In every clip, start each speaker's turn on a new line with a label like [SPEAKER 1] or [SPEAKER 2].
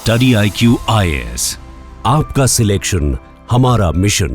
[SPEAKER 1] Study IQ IAS, आपका selection हमारा mission.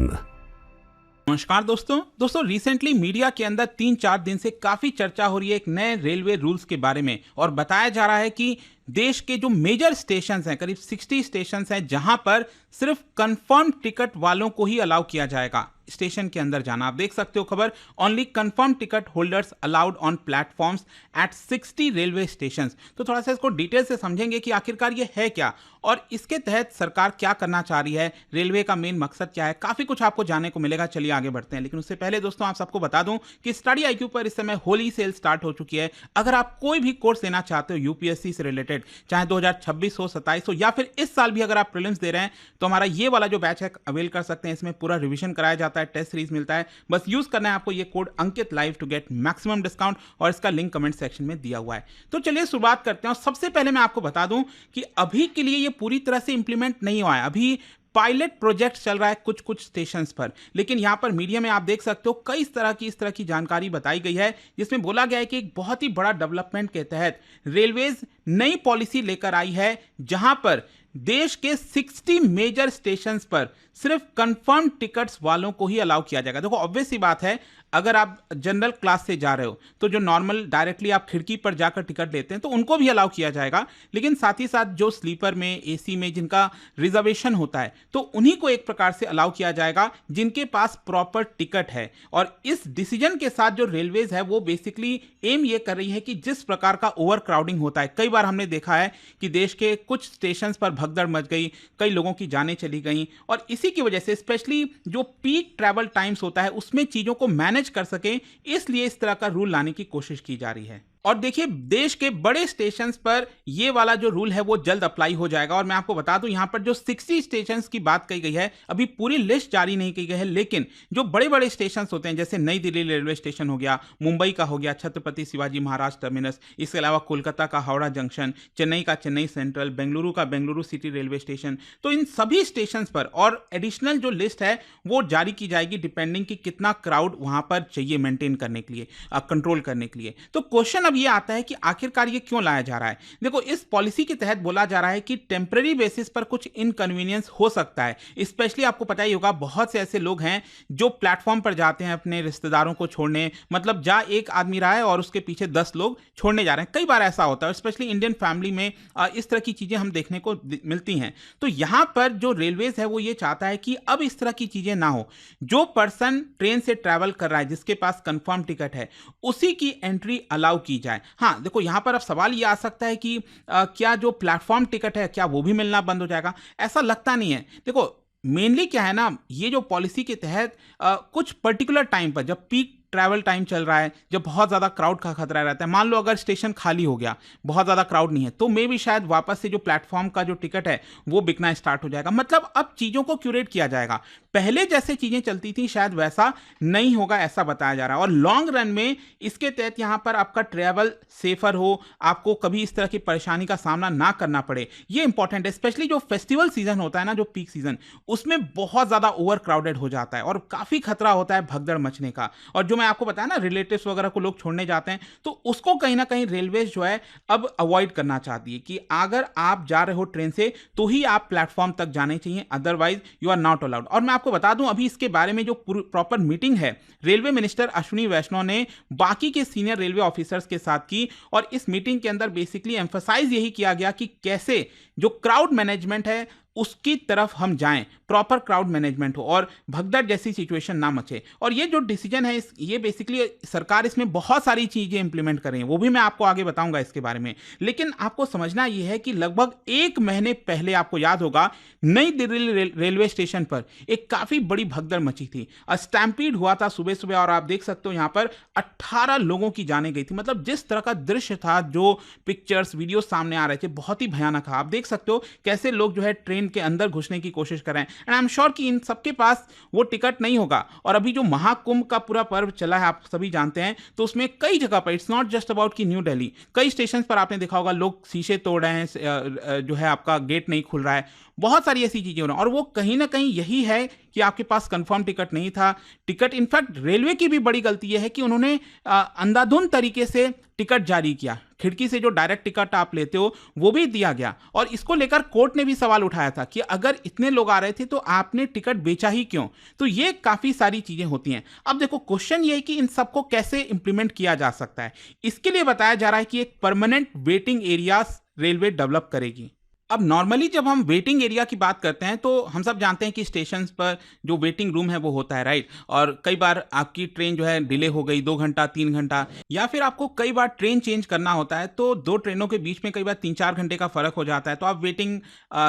[SPEAKER 2] नमस्कार दोस्तों रिसेंटली मीडिया के अंदर 3-4 दिन से काफी चर्चा हो रही है एक नए रेलवे रूल्स के बारे में, और बताया जा रहा है कि देश के जो मेजर स्टेशन हैं, करीब 60 स्टेशन हैं, जहां पर सिर्फ कंफर्म टिकट वालों को ही अलाउ किया जाएगा स्टेशन के अंदर जाना। आप देख सकते हो खबर, only confirm ticket holders allowed on platforms at 60 railway stations. तो थोड़ा सा इसको डिटेल से समझेंगे कि आखिरकार ये है क्या और इसके तहत सरकार क्या करना चाह रही है, रेलवे का मेन मकसद क्या है। काफी कुछ आपको जानने को मिलेगा। चलिए आगे बढ़ते हैं, लेकिन उससे पहले दोस्तों आप सबको बता दूं कि स्टडी IQ पर इस समय होली सेल स्टार्ट हो चुकी है। अगर आप कोई भी कोर्स लेना चाहते हो यूपीएससी से रिलेटेड, चाहे 2026 हो, 27 हो, या फिर इस साल भी अगर आप प्रीलिम्स दे रहे हैं, तो हमारा ये वाला जो बैच है अवेल कर सकते हैं। इसमें पूरा रिवीजन कराया जाता है, टेस्ट सीरीज मिलता है। बस यूज करना है आपको ये code Ankit live to get maximum discount, और इसका लिंक कमेंट सेक्शन में दिया हुआ है। तो चलिए शुरुआत करते हैं। और सबसे पहले मैं आपको बता दूं कि अभी के लिए ये पूरी तरह से इंप्लीमेंट नहीं हुआ है। अभी पायलट प्रोजेक्ट चल रहा है कुछ कुछ स्टेशंस पर, लेकिन यहां पर मीडिया में आप देख सकते हो कई इस तरह की जानकारी बताई गई है, जिसमें बोला गया है कि एक बहुत ही बड़ा डेवलपमेंट के तहत रेलवेज नई पॉलिसी लेकर आई है, जहां पर देश के 60 मेजर स्टेशंस पर सिर्फ कंफर्म टिकट्स वालों को ही अलाउ किया जाएगा। देखो ऑब्वियस सी बात है, अगर आप जनरल क्लास से जा रहे हो तो जो नॉर्मल डायरेक्टली आप खिड़की पर जाकर टिकट लेते हैं तो उनको भी अलाउ किया जाएगा, लेकिन साथ ही साथ जो स्लीपर में, एसी में जिनका रिजर्वेशन होता है तो उन्हीं को एक प्रकार से अलाउ किया जाएगा जिनके पास प्रॉपर टिकट है। और इस डिसीजन के साथ जो रेलवेज है वो बेसिकली एम ये कर रही है कि जिस प्रकार का ओवर क्राउडिंग होता है, कई बार हमने देखा है कि देश के कुछ स्टेशन पर भगदड़ मच गई, कई लोगों की जानें चली गई, और इसी की वजह से स्पेशली जो पीक ट्रैवल टाइम्स होता है उसमें चीजों को मैनेज कर सके, इसलिए इस तरह का रूल लाने की कोशिश की जा रही है। और देखिए देश के बड़े स्टेशंस पर ये वाला जो रूल है वो जल्द अप्लाई हो जाएगा। और मैं आपको बता दूं यहां पर जो 60 स्टेशंस की बात कही गई है, अभी पूरी लिस्ट जारी नहीं की गई है, लेकिन जो बड़े बड़े स्टेशंस होते हैं जैसे नई दिल्ली रेलवे स्टेशन हो गया, मुंबई का हो गया छत्रपति शिवाजी महाराज टर्मिनस, इसके अलावा कोलकाता का हावड़ा जंक्शन, चेन्नई का चेन्नई सेंट्रल, बेंगलुरु का बेंगलुरु सिटी रेलवे स्टेशन, तो इन सभी स्टेशन पर और एडिशनल जो लिस्ट है वो जारी की जाएगी डिपेंडिंग कि कितना क्राउड वहां पर चाहिए मेंटेन करने के लिए, कंट्रोल करने के लिए। तो क्वेश्चन अब ये आता है कि आखिरकार ये क्यों लाया जा रहा है। देखो इस पॉलिसी के तहत बोला जा रहा है कि टेम्पररी बेसिस पर कुछ इनकन्वीनियंस हो सकता है। स्पेशली आपको पता ही होगा बहुत से ऐसे लोग हैं जो प्लेटफॉर्म पर जाते हैं अपने रिश्तेदारों को छोड़ने, मतलब जा एक आदमी रहा है और उसके पीछे 10 लोग छोड़ने जा रहे हैं। कई बार ऐसा होता है, स्पेशली इंडियन फैमिली में इस तरह की चीजें हम देखने को मिलती हैं। तो यहां पर जो रेलवेज है वो ये चाहता है कि अब इस तरह की चीजें ना हो। जो पर्सन ट्रेन से ट्रैवल कर रहा है जिसके पास कंफर्म टिकट है उसी की एंट्री अलाउ की जाए। हाँ देखो यहां पर अब सवाल यह आ सकता है कि क्या जो प्लेटफॉर्म टिकट है क्या वो भी मिलना बंद हो जाएगा? ऐसा लगता नहीं है। देखो मेनली क्या है ना, ये जो पॉलिसी के तहत कुछ पर्टिकुलर टाइम पर जब पीक ट्रैवल टाइम चल रहा है, जब बहुत ज़्यादा क्राउड का खतरा रहता है, मान लो अगर स्टेशन खाली हो गया, बहुत ज़्यादा क्राउड नहीं है, तो मे भी शायद वापस से जो प्लेटफॉर्म का जो टिकट है वो बिकना स्टार्ट हो जाएगा। मतलब अब चीज़ों को क्यूरेट किया जाएगा। पहले जैसे चीज़ें चलती थी शायद वैसा नहीं होगा, ऐसा बताया जा रहा है। और लॉन्ग रन में इसके तहत यहाँ पर आपका ट्रैवल सेफर हो, आपको कभी इस तरह की परेशानी का सामना ना करना पड़े, ये इंपॉर्टेंट है। स्पेशली जो फेस्टिवल सीजन होता है ना, जो पीक सीजन, उसमें बहुत ज़्यादा ओवर क्राउडेड हो जाता है और काफ़ी खतरा होता है भगदड़ मचने का। और जो मैं आपको बताया ना रिलेटिव्स वगैरह को लोग छोड़ने जाते हैं, तो उसको कहीं ना कहीं रेलवेज जो है अब अवॉइड करना चाहती है कि अगर आप जा रहे हो ट्रेन से तो ही आप प्लेटफॉर्म तक जाने चाहिए, otherwise you are not allowed. और मैं आपको बता दूं अभी इसके बारे में जो प्रॉपर मीटिंग है रेलवे मिनिस्टर अश्विनी वैष्णव ने बाकी के सीनियर रेलवे ऑफिसर्स के साथ की, और इस मीटिंग के अंदर बेसिकली एम्फसाइज यही किया गया कि कैसे जो क्राउड मैनेजमेंट है उसकी तरफ हम जाएं, प्रॉपर क्राउड मैनेजमेंट हो और भगदड़ जैसी सिचुएशन ना मचे। और ये जो डिसीजन है ये बेसिकली सरकार इसमें बहुत सारी चीजें इंप्लीमेंट कर रही है, वो भी मैं आपको आगे बताऊंगा इसके बारे में। लेकिन आपको समझना ये है कि लगभग 1 महीने पहले आपको याद होगा नई दिल्ली रेलवे स्टेशन पर एक काफी बड़ी भगदड़ मची थी, स्टैम्पीड हुआ था सुबह सुबह, और आप देख सकते हो यहाँ पर 18 लोगों की जाने गई थी। मतलब जिस तरह का दृश्य था, जो पिक्चर्स वीडियो सामने आ रहे थे, बहुत ही भयानक। आप देख सकते हो कैसे लोग जो है ट्रेन के अंदर घुसने की कोशिश कर रहे हैं। एंड आई एम श्योर कि इन सबके पास वो टिकट नहीं होगा। और अभी जो महाकुंभ का पूरा पर्व चला है आप सभी जानते हैं, तो उसमें कई जगह पर, इट्स नॉट जस्ट अबाउट कि न्यू दिल्ली, कई स्टेशन पर आपने देखा होगा लोग शीशे तोड़ रहे हैं, जो है आपका गेट नहीं खुल रहा है, बहुत सारी ऐसी चीजें हो रही हैं। और वो कहीं ना कहीं यही है कि आपके पास कंफर्म टिकट नहीं था। टिकट इनफैक्ट रेलवे की भी बड़ी गलती यह है कि उन्होंने अंधाधुंध तरीके से टिकट जारी किया, खिड़की से जो डायरेक्ट टिकट आप लेते हो वो भी दिया गया, और इसको लेकर कोर्ट ने भी सवाल उठाया था कि अगर इतने लोग आ रहे थे तो आपने टिकट बेचा ही क्यों। तो ये काफी सारी चीजें होती हैं। अब देखो, क्वेश्चन ये है कि इन सबको कैसे इंप्लीमेंट किया जा सकता है। इसके लिए बताया जा रहा है कि एक permanent waiting area railway develop करेगी। अब नॉर्मली जब हम वेटिंग एरिया की बात करते हैं तो हम सब जानते हैं कि स्टेशन पर जो वेटिंग रूम है वो होता है, राइट। और कई बार आपकी ट्रेन जो है डिले हो गई 2 घंटा 3 घंटा, या फिर आपको कई बार ट्रेन चेंज करना होता है तो 2 ट्रेनों के बीच में कई बार 3-4 घंटे का फर्क हो जाता है, तो आप वेटिंग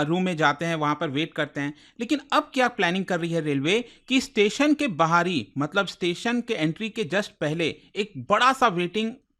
[SPEAKER 2] रूम में जाते हैं, वहां पर वेट करते हैं। लेकिन अब क्या प्लानिंग कर रही है रेलवे कि स्टेशन के बाहरी, मतलब स्टेशन के एंट्री के जस्ट पहले एक बड़ा सा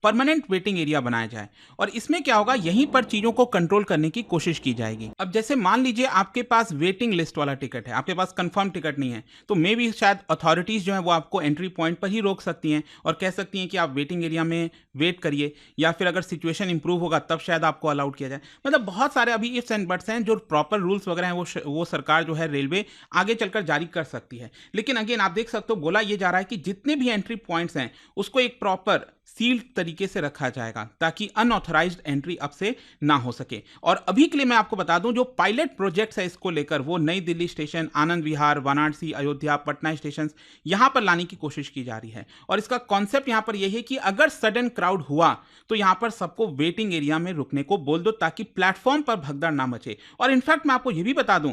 [SPEAKER 2] परमानेंट वेटिंग एरिया बनाया जाए, और इसमें क्या होगा, यहीं पर चीजों को कंट्रोल करने की कोशिश की जाएगी। अब जैसे मान लीजिए आपके पास वेटिंग लिस्ट वाला टिकट है, आपके पास कंफर्म टिकट नहीं है, तो मे भी शायद अथॉरिटीज जो है वो आपको एंट्री पॉइंट पर ही रोक सकती हैं और कह सकती हैं कि आप वेटिंग एरिया में वेट करिए, या फिर अगर सिचुएशन इंप्रूव होगा तब शायद आपको अलाउड किया जाए। मतलब बहुत सारे अभी इफ्स एंड बट्स हैं, जो प्रॉपर रूल्स वगैरह हैं वो सरकार जो है रेलवे आगे चलकर जारी कर सकती है। लेकिन अगेन आप देख सकते हो, बोला ये जा रहा है कि जितने भी एंट्री पॉइंट्स हैं उसको एक प्रॉपर सील्ड तरीके से रखा जाएगा ताकि अनऑथराइज्ड एंट्री अब से ना हो सके। और अभी के लिए मैं आपको बता दूं, जो पायलट प्रोजेक्ट्स है इसको लेकर वो नई दिल्ली स्टेशन, आनंद विहार, वाराणसी, अयोध्या, पटना स्टेशन यहां पर लाने की कोशिश की जा रही है। और इसका कॉन्सेप्ट यहां पर यह है कि अगर सडन क्राउड हुआ तो यहां पर सबको वेटिंग एरिया में रुकने को बोल दो ताकि प्लेटफॉर्म पर भगदड़ ना मचे। और इनफैक्ट मैं आपको यह भी बता दूं,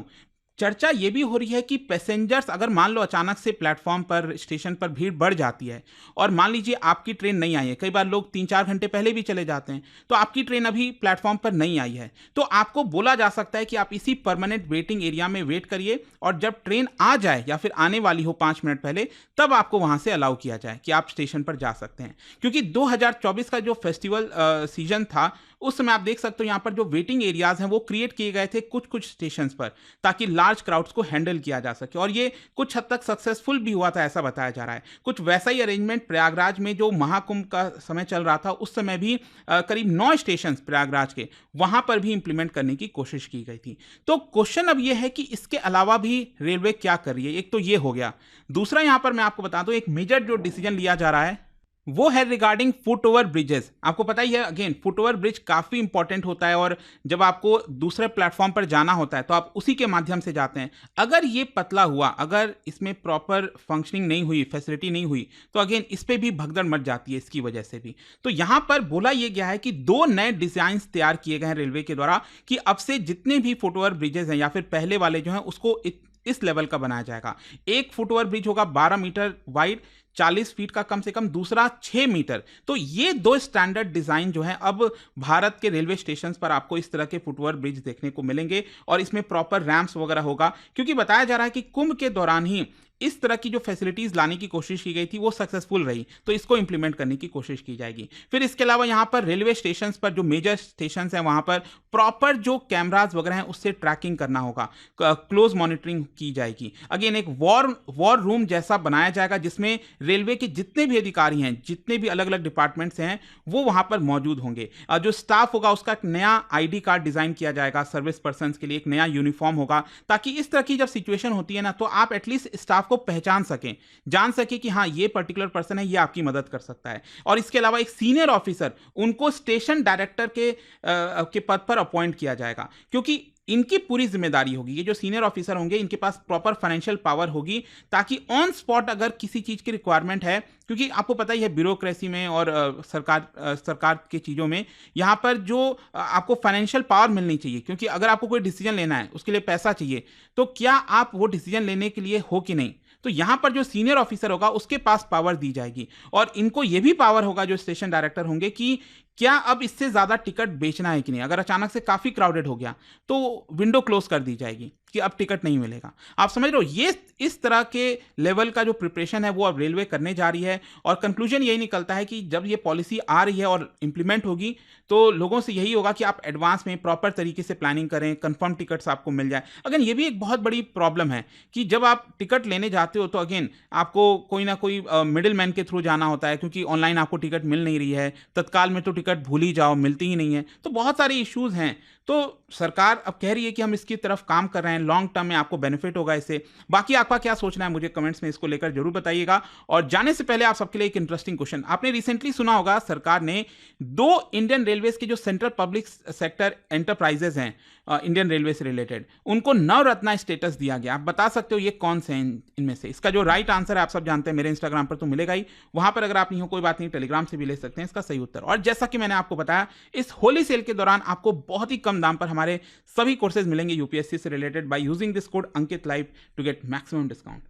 [SPEAKER 2] चर्चा ये भी हो रही है कि पैसेंजर्स, अगर मान लो अचानक से प्लेटफॉर्म पर, स्टेशन पर भीड़ बढ़ जाती है और मान लीजिए आपकी ट्रेन नहीं आई है, कई बार लोग 3-4 घंटे पहले भी चले जाते हैं, तो आपकी ट्रेन अभी प्लेटफॉर्म पर नहीं आई है, तो आपको बोला जा सकता है कि आप इसी परमानेंट वेटिंग एरिया में वेट करिए, और जब ट्रेन आ जाए या फिर आने वाली हो 5 मिनट पहले, तब आपको वहां से अलाउ किया जाए कि आप स्टेशन पर जा सकते हैं। क्योंकि 2024 का जो फेस्टिवल सीजन था उस समय आप देख सकते हो यहाँ पर जो वेटिंग एरियाज हैं वो क्रिएट किए गए थे कुछ कुछ स्टेशंस पर, ताकि लार्ज क्राउड्स को हैंडल किया जा सके, और ये कुछ हद तक सक्सेसफुल भी हुआ था, ऐसा बताया जा रहा है। कुछ वैसा ही अरेंजमेंट प्रयागराज में जो महाकुंभ का समय चल रहा था उस समय भी करीब 9 स्टेशन प्रयागराज के, वहां पर भी इंप्लीमेंट करने की कोशिश की गई थी। तो क्वेश्चन अब यह है कि इसके अलावा भी रेलवे क्या कर रही है। एक तो ये हो गया, दूसरा यहां पर मैं आपको बता दूं, एक मेजर जो डिसीजन लिया जा रहा है वो है रिगार्डिंग फुट ओवर ब्रिजेस। आपको पता ही है, अगेन फुट ओवर ब्रिज काफी इंपॉर्टेंट होता है, और जब आपको दूसरे प्लेटफॉर्म पर जाना होता है तो आप उसी के माध्यम से जाते हैं। अगर ये पतला हुआ, अगर इसमें प्रॉपर फंक्शनिंग नहीं हुई, फैसिलिटी नहीं हुई, तो अगेन इस पे भी भगदड़ मच जाती है इसकी वजह से भी। तो यहां पर बोला यह गया है कि 2 नए डिजाइन तैयार किए गए हैं रेलवे के द्वारा कि अब से जितने भी फुट ओवर ब्रिजेस हैं या फिर पहले वाले जो हैं उसको इस लेवल का बनाया जाएगा। एक फुट ओवर ब्रिज होगा 12 मीटर वाइड, 40 फीट का कम से कम, दूसरा 6 मीटर। तो ये 2 स्टैंडर्ड डिजाइन जो है अब भारत के रेलवे स्टेशन पर आपको इस तरह के फुटओवर ब्रिज देखने को मिलेंगे, और इसमें प्रॉपर रैंप्स वगैरह होगा, क्योंकि बताया जा रहा है कि कुंभ के दौरान ही इस तरह की जो फैसिलिटीज लाने की कोशिश की गई थी वो सक्सेसफुल रही, तो इसको इंप्लीमेंट करने की कोशिश की जाएगी। फिर इसके अलावा यहाँ पर रेलवे स्टेशन पर जो मेजर स्टेशन हैं वहां पर प्रॉपर जो कैमराज वगैरह हैं उससे ट्रैकिंग करना होगा, क्लोज मॉनिटरिंग की जाएगी। अगेन एक वॉर रूम जैसा बनाया जाएगा जिसमें रेलवे के जितने भी अधिकारी हैं, जितने भी अलग अलग डिपार्टमेंट्स हैं, वो वहां पर मौजूद होंगे। जो स्टाफ होगा उसका एक नया ID कार्ड डिजाइन किया जाएगा, सर्विस पर्सन के लिए एक नया यूनिफॉर्म होगा, ताकि इस तरह की जब सिचुएशन होती है ना तो आप एटलीस्ट स्टाफ को पहचान सकें, जान सके कि हाँ ये पर्टिकुलर पर्सन है, ये आपकी मदद कर सकता है। और इसके अलावा एक सीनियर ऑफिसर, उनको स्टेशन डायरेक्टर के पद पर अपॉइंट किया जाएगा, क्योंकि इनकी पूरी जिम्मेदारी होगी। ये जो सीनियर ऑफिसर होंगे इनके पास प्रॉपर फाइनेंशियल पावर होगी, ताकि ऑन स्पॉट अगर किसी चीज की रिक्वायरमेंट है, क्योंकि आपको पता ही है ब्यूरोक्रेसी में और सरकार की चीज़ों में यहाँ पर जो आपको फाइनेंशियल पावर मिलनी चाहिए, क्योंकि अगर आपको कोई डिसीजन लेना है उसके लिए पैसा चाहिए, तो क्या आप वो डिसीजन लेने के लिए हो कि नहीं, तो यहां पर जो सीनियर ऑफिसर होगा उसके पास पावर दी जाएगी। और इनको यह भी पावर होगा, जो स्टेशन डायरेक्टर होंगे, कि क्या अब इससे ज्यादा टिकट बेचना है कि नहीं। अगर अचानक से काफी क्राउडेड हो गया तो विंडो क्लोज कर दी जाएगी कि अब टिकट नहीं मिलेगा। आप समझ रहे हो, ये इस तरह के लेवल का जो प्रिपरेशन है वो अब रेलवे करने जा रही है। और कंक्लूजन यही निकलता है कि जब ये पॉलिसी आ रही है और इंप्लीमेंट होगी तो लोगों से यही होगा कि आप एडवांस में प्रॉपर तरीके से प्लानिंग करें, कंफर्म टिकट्स आपको मिल जाए। अगेन ये भी एक बहुत बड़ी प्रॉब्लम है कि जब आप टिकट लेने जाते हो तो अगेन आपको कोई ना कोई मिडिल मैन के थ्रू जाना होता है, क्योंकि ऑनलाइन आपको टिकट मिल नहीं रही है, तत्काल में तो टिकट भूल ही जाओ, मिलती ही नहीं है, तो बहुत सारे इश्यूज हैं। तो सरकार अब कह रही है कि हम इसकी तरफ काम कर रहे हैं, लॉन्ग टर्म में आपको बेनिफिट होगा इससे। बाकी आपका क्या सोचना है मुझे कमेंट्स में इसको लेकर जरूर बताइएगा। और जाने से पहले आप सबके लिए एक इंटरेस्टिंग क्वेश्चन, आपने रिसेंटली सुना होगा सरकार ने 2 इंडियन रेलवेज के जो सेंट्रल पब्लिक सेक्टर एंटरप्राइजेज हैं इंडियन रेलवे से रिलेटेड, उनको नवरत्ना स्टेटस दिया गया। आप बता सकते हो ये कौन से हैं इनमें से? इसका जो राइट आंसर है आप सब जानते हैं, मेरे इंस्टाग्राम पर तो मिलेगा ही, वहां पर अगर आप नहीं हो कोई बात नहीं, टेलीग्राम से भी ले सकते हैं इसका सही उत्तर। और जैसा कि मैंने आपको बताया, इस होली सेल के दौरान आपको बहुत ही कम दाम पर हमारे सभी कोर्सेज मिलेंगे यूपीएससी से related by using this code Ankit live to get maximum discount.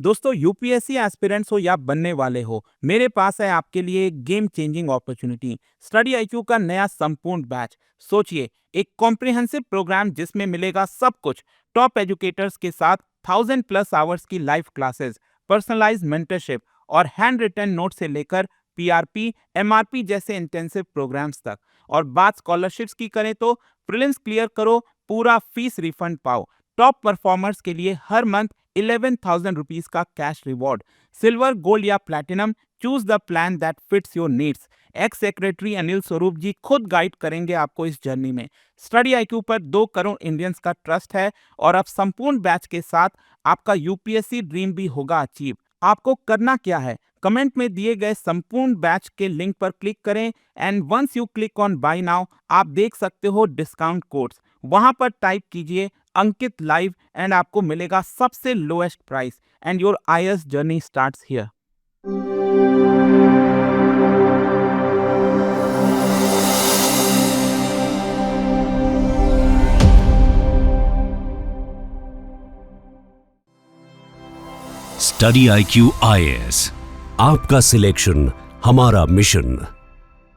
[SPEAKER 3] दोस्तों, यूपीएससी एस्पिरेंट्स हो या बनने वाले हो, मेरे पास है आपके लिए एक game changing opportunity, study IQ का नया संपूर्ण बैच। सोचिए, एक कॉम्प्रिहेंसिव प्रोग्राम जिसमें मिलेगा सब कुछ, टॉप एजुकेटर्स के साथ 1000+ आवर्स की लाइव क्लासेस, पर्सनलाइज्ड मेंटरशिप और हैंड रिटन नोट से लेकर पीआरपी, एमआरपी जैसे इंटेंसिव प्रोग्राम्स तक। और बात स्कॉलरशिप्स की करें तो प्रीलिम्स क्लियर करो, पूरा फीस रिफंड पाओ। टॉप परफॉर्मर्स के लिए हर मंथ 11,000 रुपीज का कैश रिवॉर्ड। सिल्वर, गोल्ड या platinum, choose the plan that fits your needs. X secretary Anil Swarup जी खुद गाइड करेंगे आपको इस जर्नी में। स्टडी आईक्यू पर 2 करोड़ इंडियंस का ट्रस्ट है और अब संपूर्ण बैच के साथ आपका यूपीएससी ड्रीम भी होगा अचीव। आपको करना क्या है? कमेंट में दिए गए संपूर्ण बैच के लिंक पर क्लिक करें and once you click on buy now, आप देख सकते हो डिस्काउंट कोड्स। वहां पर टाइप कीजिए अंकित लाइव एंड आपको मिलेगा सबसे lowest price and your IAS journey starts here.
[SPEAKER 1] Study IQ IAS, आपका सिलेक्शन हमारा मिशन।